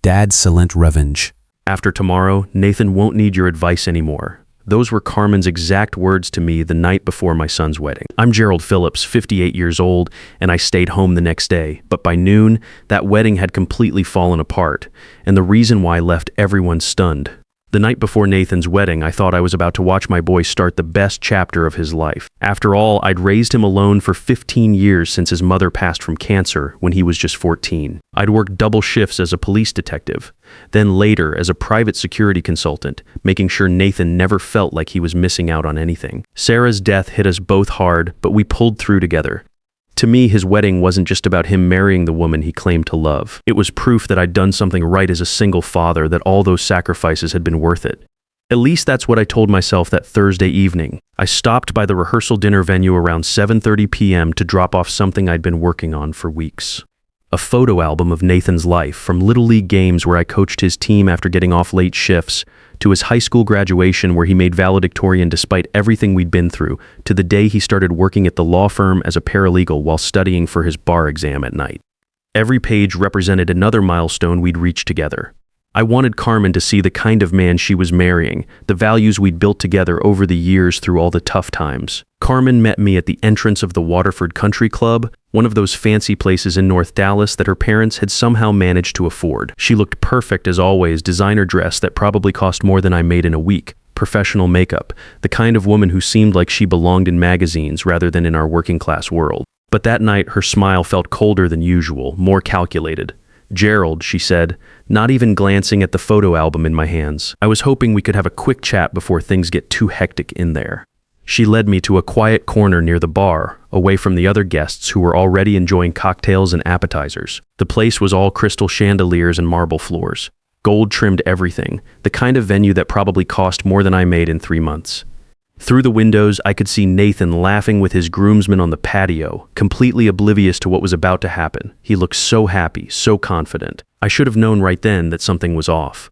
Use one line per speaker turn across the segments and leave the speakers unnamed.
Dad's silent revenge.
After tomorrow, Nathan won't need your advice anymore. Those were Carmen's exact words to me the night before my son's wedding. I'm Gerald Phillips, 58 years old, and I stayed home the next day. But by noon, that wedding had completely fallen apart, and the reason why left everyone stunned. The night before Nathan's wedding, I thought I was about to watch my boy start the best chapter of his life. After all, I'd raised him alone for 15 years since his mother passed from cancer when he was just 14. I'd worked double shifts as a police detective, then later as a private security consultant, making sure Nathan never felt like he was missing out on anything. Sarah's death hit us both hard, but we pulled through together. To me, his wedding wasn't just about him marrying the woman he claimed to love. It was proof that I'd done something right as a single father, that all those sacrifices had been worth it. At least that's what I told myself that Thursday evening. I stopped by the rehearsal dinner venue around 7:30 p.m. to drop off something I'd been working on for weeks. A photo album of Nathan's life, from Little League games where I coached his team after getting off late shifts, to his high school graduation where he made valedictorian despite everything we'd been through, to the day he started working at the law firm as a paralegal while studying for his bar exam at night. Every page represented another milestone we'd reached together. I wanted Carmen to see the kind of man she was marrying, the values we'd built together over the years through all the tough times. Carmen met me at the entrance of the Waterford Country Club, one of those fancy places in North Dallas that her parents had somehow managed to afford. She looked perfect as always, designer dress that probably cost more than I made in a week, professional makeup, the kind of woman who seemed like she belonged in magazines rather than in our working class world. But that night, her smile felt colder than usual, more calculated. "Gerald," she said, not even glancing at the photo album in my hands. I was hoping we could have a quick chat before things get too hectic in there. She led me to a quiet corner near the bar, away from the other guests who were already enjoying cocktails and appetizers. The place was all crystal chandeliers and marble floors. Gold trimmed everything, the kind of venue that probably cost more than I made in 3 months. Through the windows, I could see Nathan laughing with his groomsmen on the patio, completely oblivious to what was about to happen. He looked so happy, so confident. I should have known right then that something was off.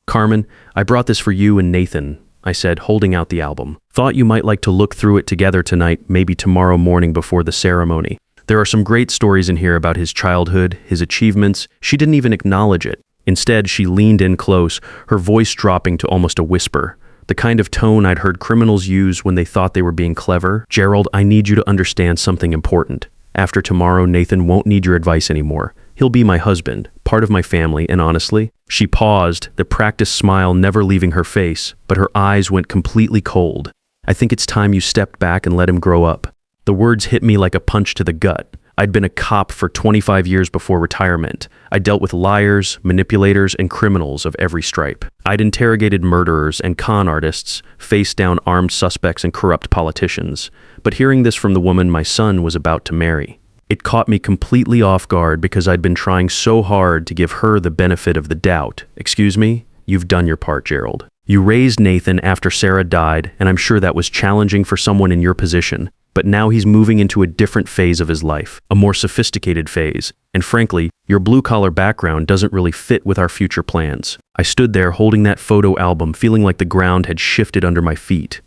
"Carmen, I brought this for you and Nathan," I said, holding out the album. "Thought you might like to look through it together tonight, maybe tomorrow morning before the ceremony. There are some great stories in here about his childhood, his achievements." She didn't even acknowledge it. Instead, she leaned in close, her voice dropping to almost a whisper. The kind of tone I'd heard criminals use when they thought they were being clever. "Gerald, I need you to understand something important. After tomorrow, Nathan won't need your advice anymore. He'll be my husband, part of my family, and honestly..." She paused, the practiced smile never leaving her face, but her eyes went completely cold. "I think it's time you stepped back and let him grow up." The words hit me like a punch to the gut. I'd been a cop for 25 years before retirement. I dealt with liars, manipulators, and criminals of every stripe. I'd interrogated murderers and con artists, faced down armed suspects and corrupt politicians. But hearing this from the woman my son was about to marry, it caught me completely off guard because I'd been trying so hard to give her the benefit of the doubt. "Excuse me? You've done your part, Gerald. You raised Nathan after Sarah died, and I'm sure that was challenging for someone in your position. But now he's moving into a different phase of his life, a more sophisticated phase. And frankly, your blue-collar background doesn't really fit with our future plans." I stood there holding that photo album, feeling like the ground had shifted under my feet.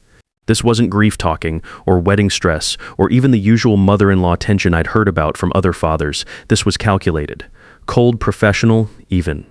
This wasn't grief talking, or wedding stress, or even the usual mother-in-law tension I'd heard about from other fathers. This was calculated. Cold, professional, even.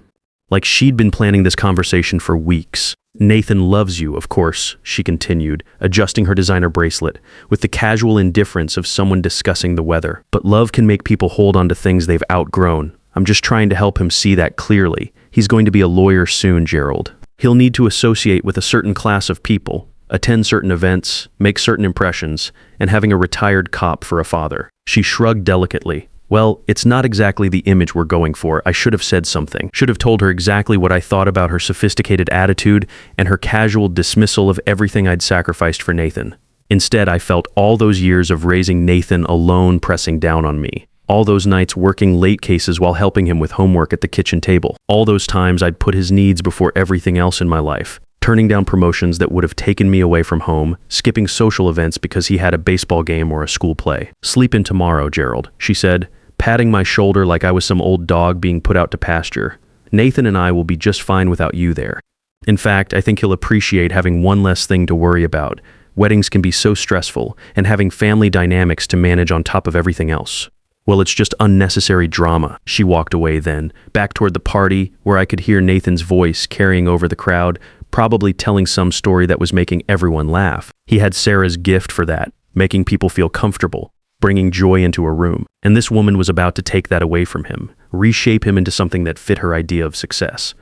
Like she'd been planning this conversation for weeks. "Nathan loves you, of course," she continued, adjusting her designer bracelet, with the casual indifference of someone discussing the weather. "But love can make people hold on to things they've outgrown. I'm just trying to help him see that clearly. He's going to be a lawyer soon, Gerald. He'll need to associate with a certain class of people, attend certain events, make certain impressions, and having a retired cop for a father." She shrugged delicately. "Well, it's not exactly the image we're going for. I should have said something. Should have told her exactly what I thought about her sophisticated attitude and her casual dismissal of everything I'd sacrificed for Nathan. Instead, I felt all those years of raising Nathan alone pressing down on me. All those nights working late cases while helping him with homework at the kitchen table. All those times I'd put his needs before everything else in my life. Turning down promotions that would have taken me away from home, skipping social events because he had a baseball game or a school play. "Sleep in tomorrow, Gerald," she said, patting my shoulder like I was some old dog being put out to pasture. "Nathan and I will be just fine without you there. In fact, I think he'll appreciate having one less thing to worry about. Weddings can be so stressful, and having family dynamics to manage on top of everything else." Well, it's just unnecessary drama. She walked away then, back toward the party, where I could hear Nathan's voice carrying over the crowd, probably telling some story that was making everyone laugh. He had Sarah's gift for that, making people feel comfortable, bringing joy into a room. And this woman was about to take that away from him, reshape him into something that fit her idea of success.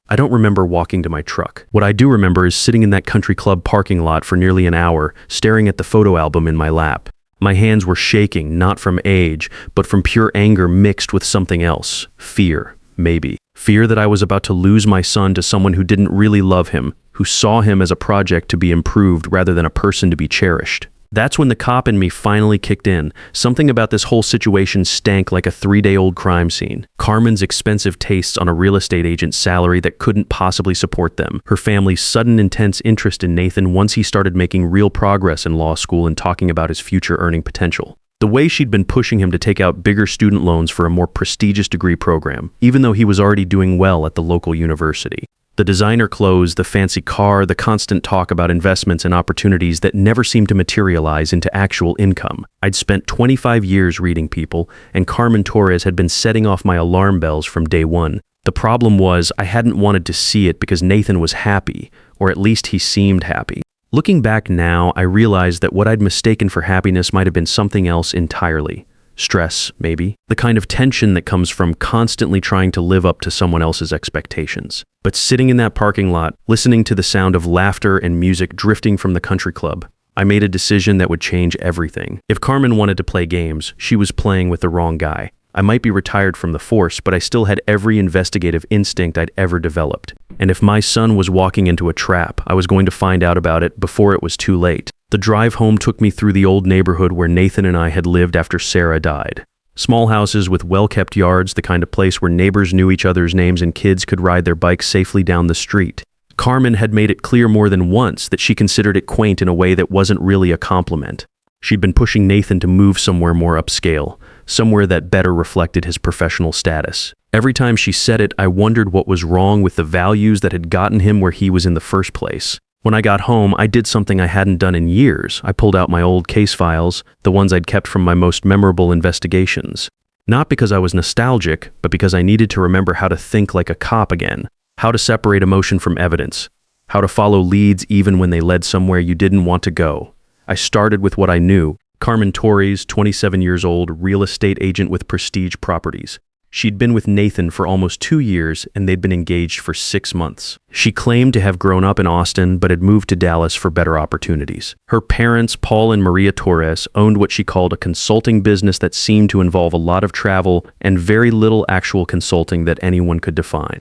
I don't remember walking to my truck. What I do remember is sitting in that country club parking lot for nearly an hour, staring at the photo album in my lap. My hands were shaking, not from age, but from pure anger mixed with something else. Fear, maybe. Fear that I was about to lose my son to someone who didn't really love him, who saw him as a project to be improved rather than a person to be cherished. That's when the cop in me finally kicked in. Something about this whole situation stank like a 3-day-old crime scene. Carmen's expensive tastes on a real estate agent's salary that couldn't possibly support them. Her family's sudden intense interest in Nathan once he started making real progress in law school and talking about his future earning potential. The way she'd been pushing him to take out bigger student loans for a more prestigious degree program, even though he was already doing well at the local university. The designer clothes, the fancy car, the constant talk about investments and opportunities that never seemed to materialize into actual income. I'd spent 25 years reading people, and Carmen Torres had been setting off my alarm bells from day one. The problem was I hadn't wanted to see it because Nathan was happy, or at least he seemed happy. Looking back now, I realized that what I'd mistaken for happiness might have been something else entirely. Stress, maybe. The kind of tension that comes from constantly trying to live up to someone else's expectations. But sitting in that parking lot, listening to the sound of laughter and music drifting from the country club, I made a decision that would change everything. If Carmen wanted to play games, she was playing with the wrong guy. I might be retired from the force, but I still had every investigative instinct I'd ever developed. And if my son was walking into a trap, I was going to find out about it before it was too late. The drive home took me through the old neighborhood where Nathan and I had lived after Sarah died. Small houses with well-kept yards, the kind of place where neighbors knew each other's names and kids could ride their bikes safely down the street. Carmen had made it clear more than once that she considered it quaint in a way that wasn't really a compliment. She'd been pushing Nathan to move somewhere more upscale, somewhere that better reflected his professional status. Every time she said it, I wondered what was wrong with the values that had gotten him where he was in the first place. When I got home, I did something I hadn't done in years. I pulled out my old case files, the ones I'd kept from my most memorable investigations. Not because I was nostalgic, but because I needed to remember how to think like a cop again, how to separate emotion from evidence, how to follow leads even when they led somewhere you didn't want to go. I started with what I knew. Carmen Torres, 27 years old, real estate agent with Prestige Properties. She'd been with Nathan for almost 2 years, and they'd been engaged for 6 months. She claimed to have grown up in Austin, but had moved to Dallas for better opportunities. Her parents, Paul and Maria Torres, owned what she called a consulting business that seemed to involve a lot of travel and very little actual consulting that anyone could define.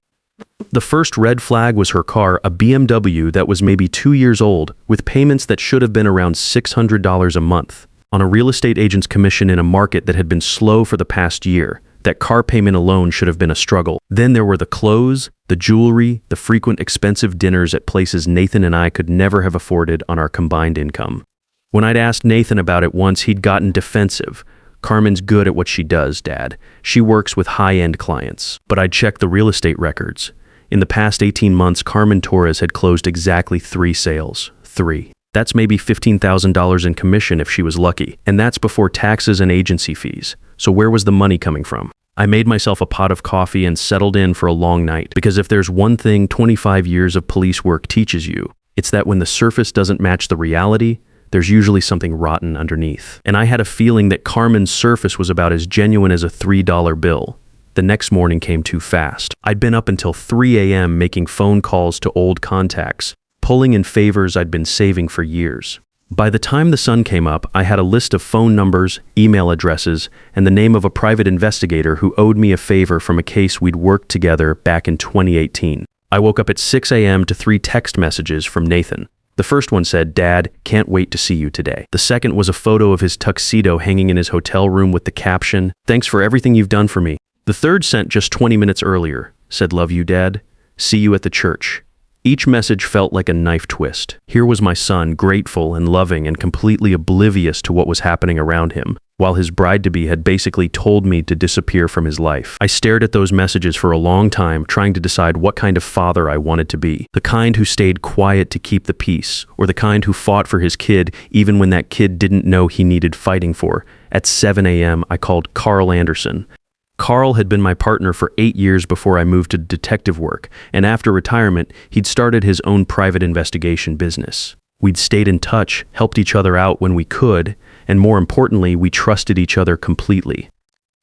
The first red flag was her car, a BMW that was maybe 2 years old, with payments that should have been around $600 a month. On a real estate agent's commission in a market that had been slow for the past year, that car payment alone should have been a struggle. Then there were the clothes, the jewelry, the frequent expensive dinners at places Nathan and I could never have afforded on our combined income. When I'd asked Nathan about it once, he'd gotten defensive. Carmen's good at what she does, Dad. She works with high-end clients. But I'd checked the real estate records. In the past 18 months, Carmen Torres had closed exactly 3 sales. 3. That's maybe $15,000 in commission if she was lucky. And that's before taxes and agency fees. So where was the money coming from? I made myself a pot of coffee and settled in for a long night, because if there's one thing 25 years of police work teaches you, it's that when the surface doesn't match the reality, there's usually something rotten underneath. And I had a feeling that Carmen's surface was about as genuine as a $3 bill. The next morning came too fast. I'd been up until 3 a.m. making phone calls to old contacts, pulling in favors I'd been saving for years. By the time the sun came up, I had a list of phone numbers, email addresses, and the name of a private investigator who owed me a favor from a case we'd worked together back in 2018. I woke up at 6 a.m. to 3 text messages from Nathan. The first one said, "Dad, can't wait to see you today." The second was a photo of his tuxedo hanging in his hotel room with the caption, "Thanks for everything you've done for me." The third, sent just 20 minutes earlier, said, "Love you, Dad. See you at the church." Each message felt like a knife twist. Here was my son, grateful and loving and completely oblivious to what was happening around him, while his bride-to-be had basically told me to disappear from his life. I stared at those messages for a long time, trying to decide what kind of father I wanted to be. The kind who stayed quiet to keep the peace, or the kind who fought for his kid even when that kid didn't know he needed fighting for, At 7 a.m., I called Carl Anderson. Carl had been my partner for 8 years before I moved to detective work, and after retirement, he'd started his own private investigation business. We'd stayed in touch, helped each other out when we could, and more importantly, we trusted each other completely.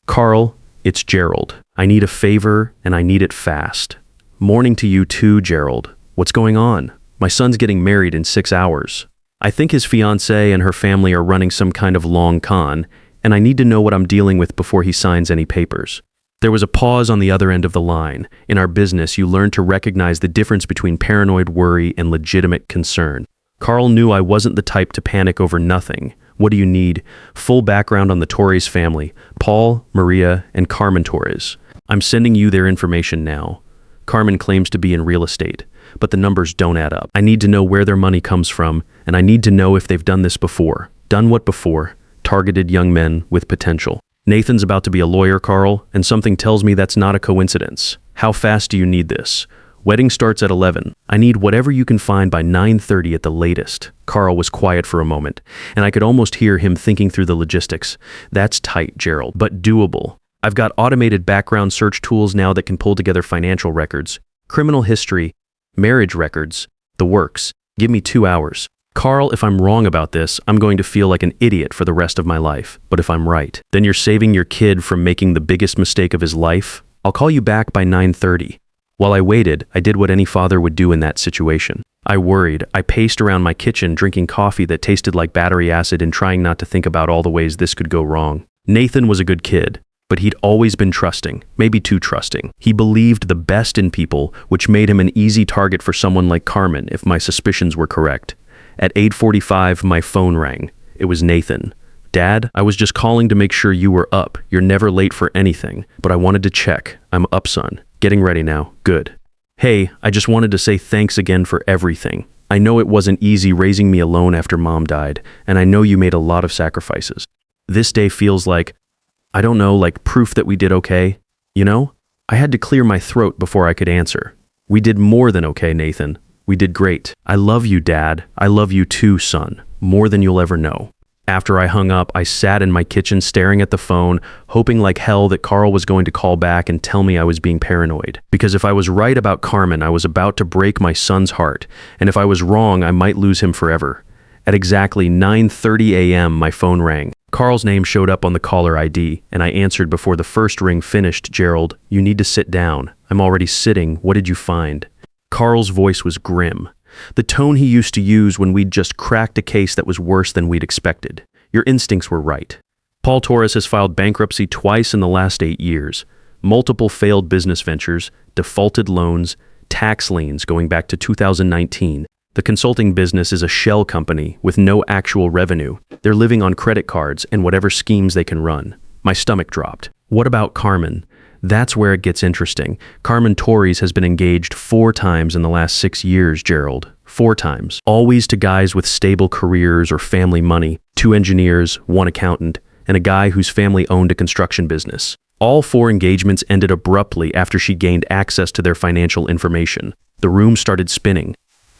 Carl, it's Gerald. I need a favor, and I need it fast. Morning to you too, Gerald. What's going on? My son's getting married in 6 hours. I think his fiancée and her family are running some kind of long con, and I need to know what I'm dealing with before he signs any papers. There was a pause on the other end of the line. In our business, you learn to recognize the difference between paranoid worry and legitimate concern. Carl knew I wasn't the type to panic over nothing. What do you need? Full background on the Torres family, Paul, Maria, and Carmen Torres. I'm sending you their information now. Carmen claims to be in real estate, but the numbers don't add up. I need to know where their money comes from, and I need to know if they've done this before. Done what before? Targeted young men with potential. Nathan's about to be a lawyer, Carl, and something tells me that's not a coincidence. How fast do you need this? Wedding starts at 11. I need whatever you can find by 9:30 at the latest. Carl was quiet for a moment, and I could almost hear him thinking through the logistics. That's tight, Gerald, but doable. I've got automated background search tools now that can pull together financial records, criminal history, marriage records, the works. Give me 2 hours. Carl, if I'm wrong about this, I'm going to feel like an idiot for the rest of my life. But if I'm right, then you're saving your kid from making the biggest mistake of his life. I'll call you back by 9:30. While I waited, I did what any father would do in that situation. I worried. I paced around my kitchen, drinking coffee that tasted like battery acid and trying not to think about all the ways this could go wrong. Nathan was a good kid, but he'd always been trusting, maybe too trusting. He believed the best in people, which made him an easy target for someone like Carmen, if my suspicions were correct. At 8:45, my phone rang. It was Nathan. Dad, I was just calling to make sure you were up. You're never late for anything, but I wanted to check. I'm up, son. Getting ready now. Good. Hey, I just wanted to say thanks again for everything. I know it wasn't easy raising me alone after Mom died, and I know you made a lot of sacrifices. This day feels like, I don't know, like proof that we did okay. You know? I had to clear my throat before I could answer. We did more than okay, Nathan. We did great. I love you, Dad. I love you too, son. More than you'll ever know. After I hung up, I sat in my kitchen staring at the phone, hoping like hell that Carl was going to call back and tell me I was being paranoid. Because if I was right about Carmen, I was about to break my son's heart, and if I was wrong, I might lose him forever. At exactly 9:30 a.m., my phone rang. Carl's name showed up on the caller ID, and I answered before the first ring finished. Gerald, you need to sit down. I'm already sitting. What did you find? Carl's voice was grim. The tone he used to use when we'd just cracked a case that was worse than we'd expected. Your instincts were right. Paul Torres has filed bankruptcy twice in the last 8 years. Multiple failed business ventures, defaulted loans, tax liens going back to 2019. The consulting business is a shell company with no actual revenue. They're living on credit cards and whatever schemes they can run. My stomach dropped. What about Carmen? That's where it gets interesting. Carmen Torres has been engaged 4 times in the last 6 years, Gerald. 4 times. Always to guys with stable careers or family money. 2 engineers, 1 accountant, and a guy whose family owned a construction business. All 4 engagements ended abruptly after she gained access to their financial information. The room started spinning.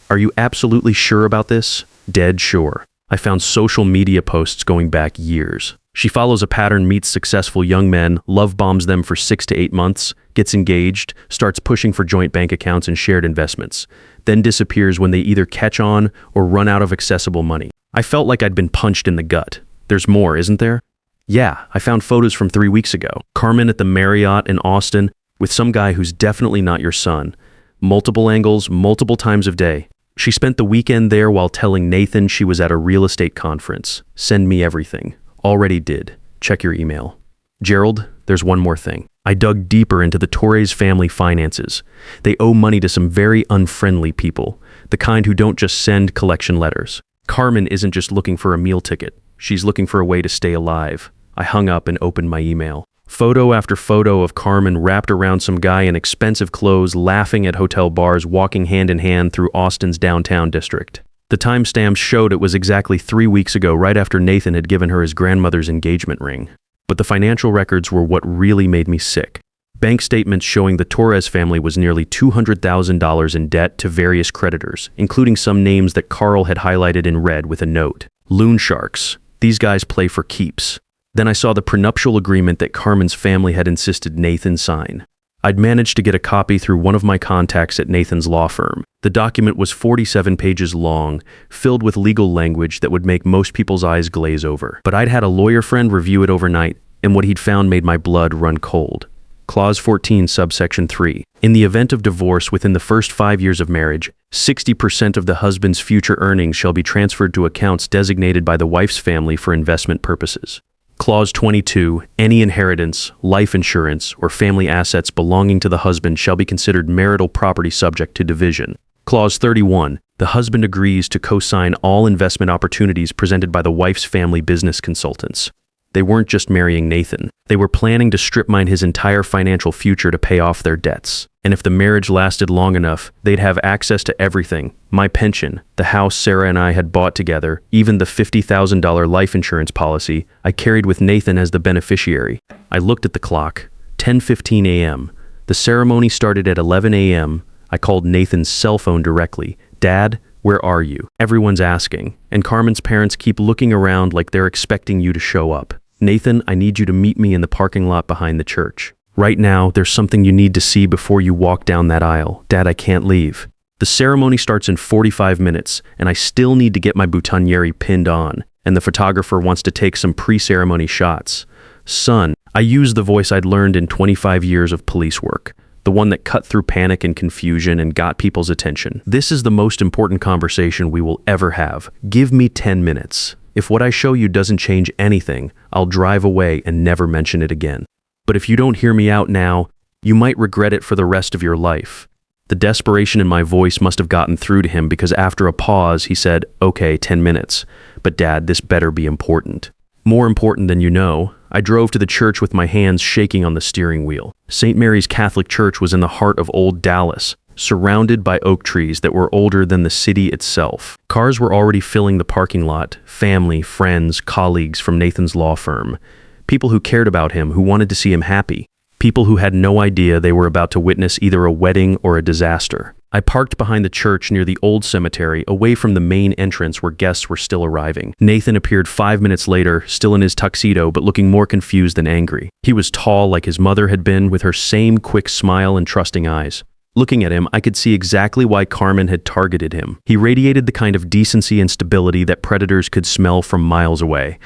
Are you absolutely sure about this? Dead sure. I found social media posts going back years. She follows a pattern, meets successful young men, love bombs them for 6 to 8 months, gets engaged, starts pushing for joint bank accounts and shared investments, then disappears when they either catch on or run out of accessible money. I felt like I'd been punched in the gut. There's more, isn't there? Yeah, I found photos from 3 weeks ago. Carmen at the Marriott in Austin with some guy who's definitely not your son. Multiple angles, multiple times of day. She spent the weekend there while telling Nathan she was at a real estate conference. Send me everything. Already did. Check your email. Gerald, there's one more thing. I dug deeper into the Torres family finances. They owe money to some very unfriendly people, the kind who don't just send collection letters. Carmen isn't just looking for a meal ticket. She's looking for a way to stay alive. I hung up and opened my email. Photo after photo of Carmen wrapped around some guy in expensive clothes, laughing at hotel bars, walking hand in hand through Austin's downtown district. The timestamps showed it was exactly 3 weeks ago, right after Nathan had given her his grandmother's engagement ring. But the financial records were what really made me sick. Bank statements showing the Torres family was nearly $200,000 in debt to various creditors, including some names that Carl had highlighted in red with a note. Loan sharks. These guys play for keeps. Then I saw the prenuptial agreement that Carmen's family had insisted Nathan sign. I'd managed to get a copy through one of my contacts at Nathan's law firm. The document was 47 pages long, filled with legal language that would make most people's eyes glaze over. But I'd had a lawyer friend review it overnight, and what he'd found made my blood run cold. Clause 14, subsection 3. In the event of divorce within the first 5 years of marriage, 60% of the husband's future earnings shall be transferred to accounts designated by the wife's family for investment purposes. Clause 22, any inheritance, life insurance, or family assets belonging to the husband shall be considered marital property subject to division. Clause 31, the husband agrees to co-sign all investment opportunities presented by the wife's family business consultants. They weren't just marrying Nathan. They were planning to strip mine his entire financial future to pay off their debts. And if the marriage lasted long enough, they'd have access to everything. My pension, the house Sarah and I had bought together, even the $50,000 life insurance policy I carried with Nathan as the beneficiary. I looked at the clock. 10:15 a.m. The ceremony started at 11 a.m. I called Nathan's cell phone directly. Dad, where are you? Everyone's asking, and Carmen's parents keep looking around like they're expecting you to show up. Nathan, I need you to meet me in the parking lot behind the church. Right now, there's something you need to see before you walk down that aisle. Dad, I can't leave. The ceremony starts in 45 minutes, and I still need to get my boutonniere pinned on, and the photographer wants to take some pre-ceremony shots. Son, I use the voice I'd learned in 25 years of police work. The one that cut through panic and confusion and got people's attention. This is the most important conversation we will ever have. Give me 10 minutes. If what I show you doesn't change anything, I'll drive away and never mention it again. But if you don't hear me out now, you might regret it for the rest of your life. The desperation in my voice must have gotten through to him because after a pause, he said, okay, 10 minutes. But Dad, this better be important. More important than you know, I drove to the church with my hands shaking on the steering wheel. St. Mary's Catholic Church was in the heart of old Dallas, surrounded by oak trees that were older than the city itself. Cars were already filling the parking lot, family, friends, colleagues from Nathan's law firm. People who cared about him, who wanted to see him happy. People who had no idea they were about to witness either a wedding or a disaster. I parked behind the church near the old cemetery, away from the main entrance where guests were still arriving. Nathan appeared 5 minutes later, still in his tuxedo, but looking more confused than angry. He was tall like his mother had been, with her same quick smile and trusting eyes. Looking at him, I could see exactly why Carmen had targeted him. He radiated the kind of decency and stability that predators could smell from miles away.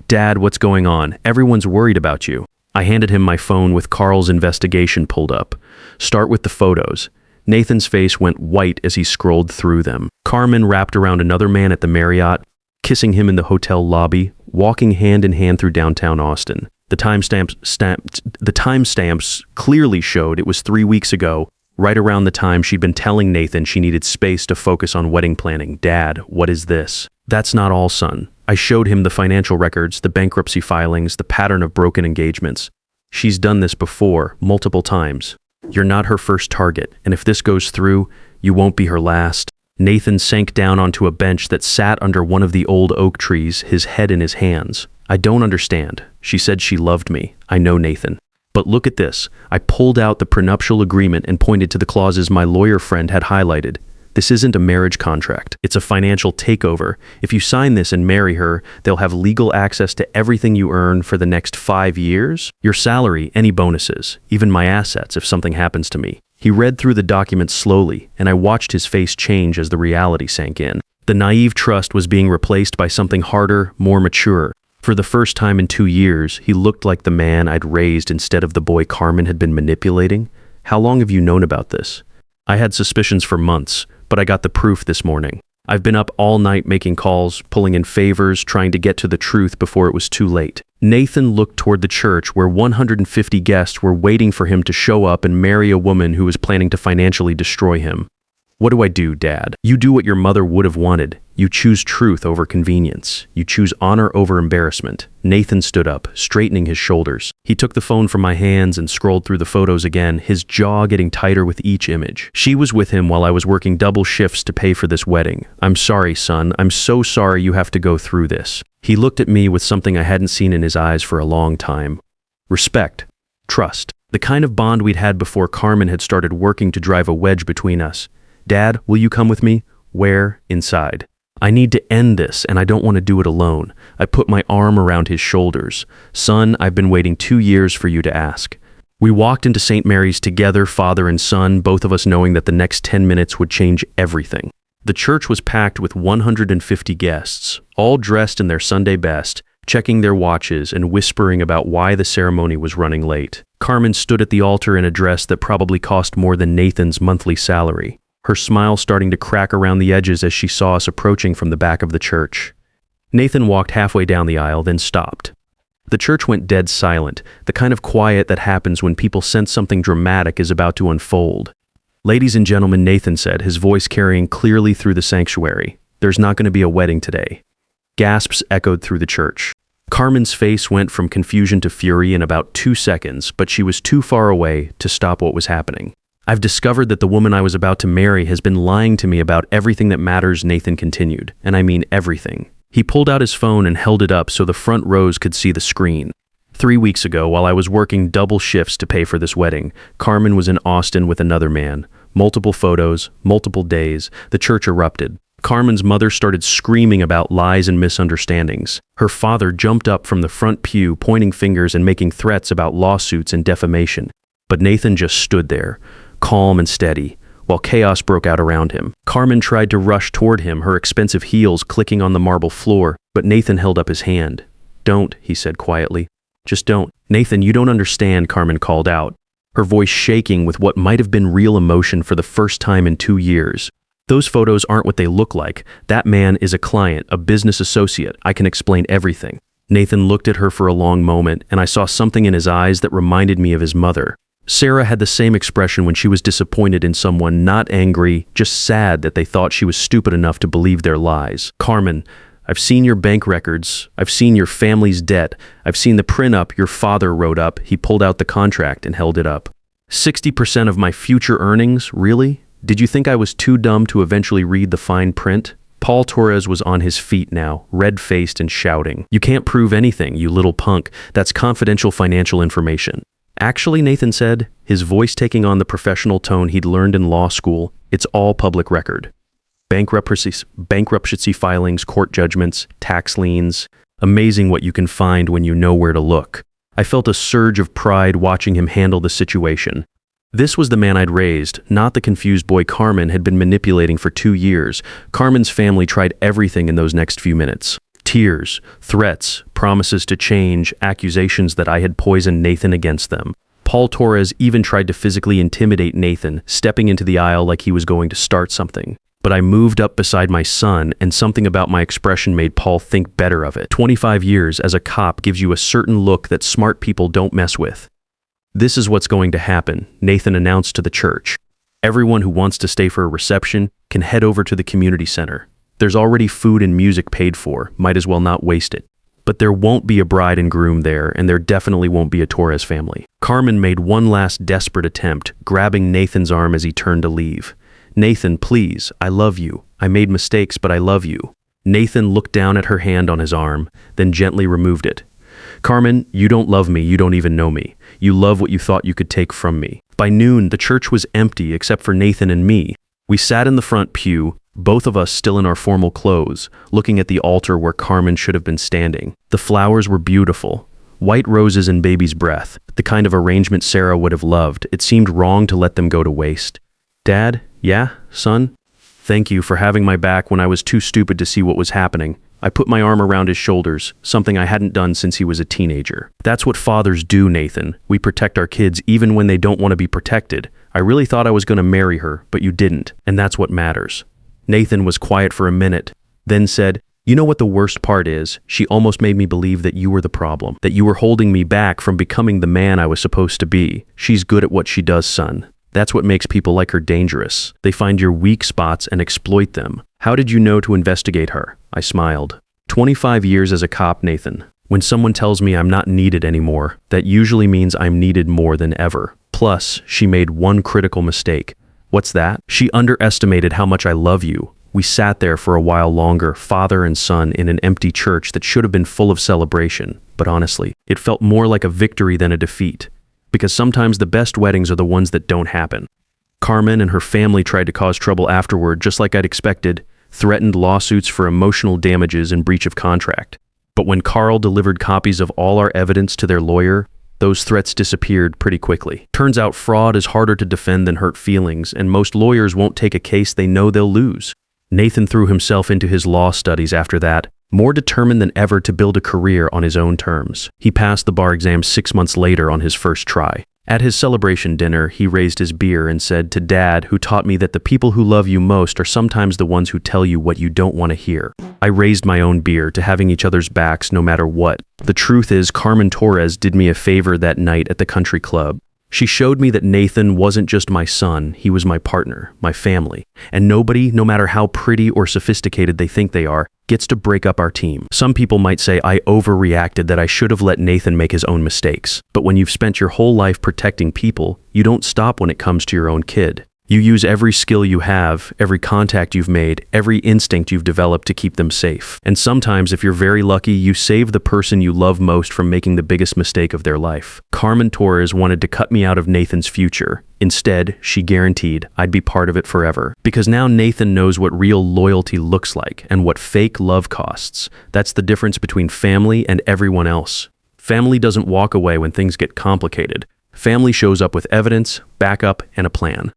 Dad, what's going on? Everyone's worried about you. I handed him my phone with Carl's investigation pulled up. Start with the photos. Nathan's face went white as he scrolled through them. Carmen wrapped around another man at the Marriott, kissing him in the hotel lobby, walking hand in hand through downtown Austin. The timestamps clearly showed it was 3 weeks ago, right around the time she'd been telling Nathan she needed space to focus on wedding planning. Dad, what is this? That's not all, son. I showed him the financial records, the bankruptcy filings, the pattern of broken engagements. She's done this before, multiple times. You're not her first target, and if this goes through, you won't be her last. Nathan sank down onto a bench that sat under one of the old oak trees, his head in his hands. I don't understand. She said she loved me. I know, Nathan. But look at this. I pulled out the prenuptial agreement and pointed to the clauses my lawyer friend had highlighted. This isn't a marriage contract. It's a financial takeover. If you sign this and marry her, they'll have legal access to everything you earn for the next 5 years. Your salary, any bonuses, even my assets if something happens to me. He read through the document slowly, and I watched his face change as the reality sank in. The naive trust was being replaced by something harder, more mature. For the first time in 2 years, he looked like the man I'd raised instead of the boy Carmen had been manipulating. How long have you known about this? I had suspicions for months, but I got the proof this morning. I've been up all night making calls, pulling in favors, trying to get to the truth before it was too late. Nathan looked toward the church where 150 guests were waiting for him to show up and marry a woman who was planning to financially destroy him. What do I do, Dad? You do what your mother would have wanted. You choose truth over convenience. You choose honor over embarrassment. Nathan stood up, straightening his shoulders. He took the phone from my hands and scrolled through the photos again, his jaw getting tighter with each image. She was with him while I was working double shifts to pay for this wedding. I'm sorry, son. I'm so sorry you have to go through this. He looked at me with something I hadn't seen in his eyes for a long time. Respect. Trust. The kind of bond we'd had before Carmen had started working to drive a wedge between us. Dad, will you come with me? Where? Inside. I need to end this, and I don't want to do it alone. I put my arm around his shoulders. Son, I've been waiting 2 years for you to ask. We walked into St. Mary's together, father and son, both of us knowing that the next 10 minutes would change everything. The church was packed with 150 guests, all dressed in their Sunday best, checking their watches and whispering about why the ceremony was running late. Carmen stood at the altar in a dress that probably cost more than Nathan's monthly salary, her smile starting to crack around the edges as she saw us approaching from the back of the church. Nathan walked halfway down the aisle, then stopped. The church went dead silent, the kind of quiet that happens when people sense something dramatic is about to unfold. Ladies and gentlemen, Nathan said, his voice carrying clearly through the sanctuary, there's not going to be a wedding today. Gasps echoed through the church. Carmen's face went from confusion to fury in about 2 seconds, but she was too far away to stop what was happening. I've discovered that the woman I was about to marry has been lying to me about everything that matters, Nathan continued, and I mean everything. He pulled out his phone and held it up so the front rows could see the screen. 3 weeks ago, while I was working double shifts to pay for this wedding, Carmen was in Austin with another man. Multiple photos, multiple days, the church erupted. Carmen's mother started screaming about lies and misunderstandings. Her father jumped up from the front pew, pointing fingers and making threats about lawsuits and defamation. But Nathan just stood there, calm and steady, while chaos broke out around him. Carmen tried to rush toward him, her expensive heels clicking on the marble floor, but Nathan held up his hand. Don't, he said quietly. Just don't. Nathan, you don't understand, Carmen called out, her voice shaking with what might have been real emotion for the first time in 2 years. Those photos aren't what they look like. That man is a client, a business associate. I can explain everything. Nathan looked at her for a long moment, and I saw something in his eyes that reminded me of his mother. Sarah had the same expression when she was disappointed in someone, not angry, just sad that they thought she was stupid enough to believe their lies. Carmen, I've seen your bank records. I've seen your family's debt. I've seen the print-up your father wrote up. He pulled out the contract and held it up. 60% of my future earnings? Really? Did you think I was too dumb to eventually read the fine print? Paul Torres was on his feet now, red-faced and shouting. You can't prove anything, you little punk. That's confidential financial information. Actually, Nathan said, his voice taking on the professional tone he'd learned in law school, it's all public record. Bankruptcy filings, court judgments, tax liens. Amazing what you can find when you know where to look. I felt a surge of pride watching him handle the situation. This was the man I'd raised, not the confused boy Carmen had been manipulating for 2 years. Carmen's family tried everything in those next few minutes. Tears, threats, promises to change, accusations that I had poisoned Nathan against them. Paul Torres even tried to physically intimidate Nathan, stepping into the aisle like he was going to start something. But I moved up beside my son, and something about my expression made Paul think better of it. 25 years as a cop gives you a certain look that smart people don't mess with. This is what's going to happen, Nathan announced to the church. Everyone who wants to stay for a reception can head over to the community center. There's already food and music paid for, might as well not waste it. But there won't be a bride and groom there, and there definitely won't be a Torres family. Carmen made one last desperate attempt, grabbing Nathan's arm as he turned to leave. Nathan, please, I love you. I made mistakes, but I love you. Nathan looked down at her hand on his arm, then gently removed it. Carmen, you don't love me, you don't even know me. You love what you thought you could take from me. By noon, the church was empty except for Nathan and me. We sat in the front pew, both of us still in our formal clothes, looking at the altar where Carmen should have been standing. The flowers were beautiful. White roses and baby's breath, the kind of arrangement Sarah would have loved. It seemed wrong to let them go to waste. Dad? Yeah, son? Thank you for having my back when I was too stupid to see what was happening. I put my arm around his shoulders, something I hadn't done since he was a teenager. That's what fathers do, Nathan. We protect our kids even when they don't want to be protected. I really thought I was going to marry her, but you didn't, and that's what matters. Nathan was quiet for a minute, then said, you know what the worst part is? She almost made me believe that you were the problem, that you were holding me back from becoming the man I was supposed to be. She's good at what she does, son. That's what makes people like her dangerous. They find your weak spots and exploit them. How did you know to investigate her? I smiled. 25 years as a cop, Nathan. When someone tells me I'm not needed anymore, that usually means I'm needed more than ever. Plus, she made one critical mistake. What's that? She underestimated how much I love you. We sat there for a while longer, father and son, in an empty church that should have been full of celebration. But honestly, it felt more like a victory than a defeat. Because sometimes the best weddings are the ones that don't happen. Carmen and her family tried to cause trouble afterward, just like I'd expected, threatened lawsuits for emotional damages and breach of contract. But when Carl delivered copies of all our evidence to their lawyer, those threats disappeared pretty quickly. Turns out fraud is harder to defend than hurt feelings, and most lawyers won't take a case they know they'll lose. Nathan threw himself into his law studies after that, more determined than ever to build a career on his own terms. He passed the bar exam 6 months later on his first try. At his celebration dinner, he raised his beer and said to Dad, who taught me that the people who love you most are sometimes the ones who tell you what you don't want to hear. I raised my own beer to having each other's backs no matter what. The truth is, Carmen Torres did me a favor that night at the country club. She showed me that Nathan wasn't just my son, he was my partner, my family. And nobody, no matter how pretty or sophisticated they think they are, gets to break up our team. Some people might say I overreacted, that I should have let Nathan make his own mistakes. But when you've spent your whole life protecting people, you don't stop when it comes to your own kid. You use every skill you have, every contact you've made, every instinct you've developed to keep them safe. And sometimes, if you're very lucky, you save the person you love most from making the biggest mistake of their life. Carmen Torres wanted to cut me out of Nathan's future. Instead, she guaranteed I'd be part of it forever. Because now Nathan knows what real loyalty looks like and what fake love costs. That's the difference between family and everyone else. Family doesn't walk away when things get complicated. Family shows up with evidence, backup, and a plan.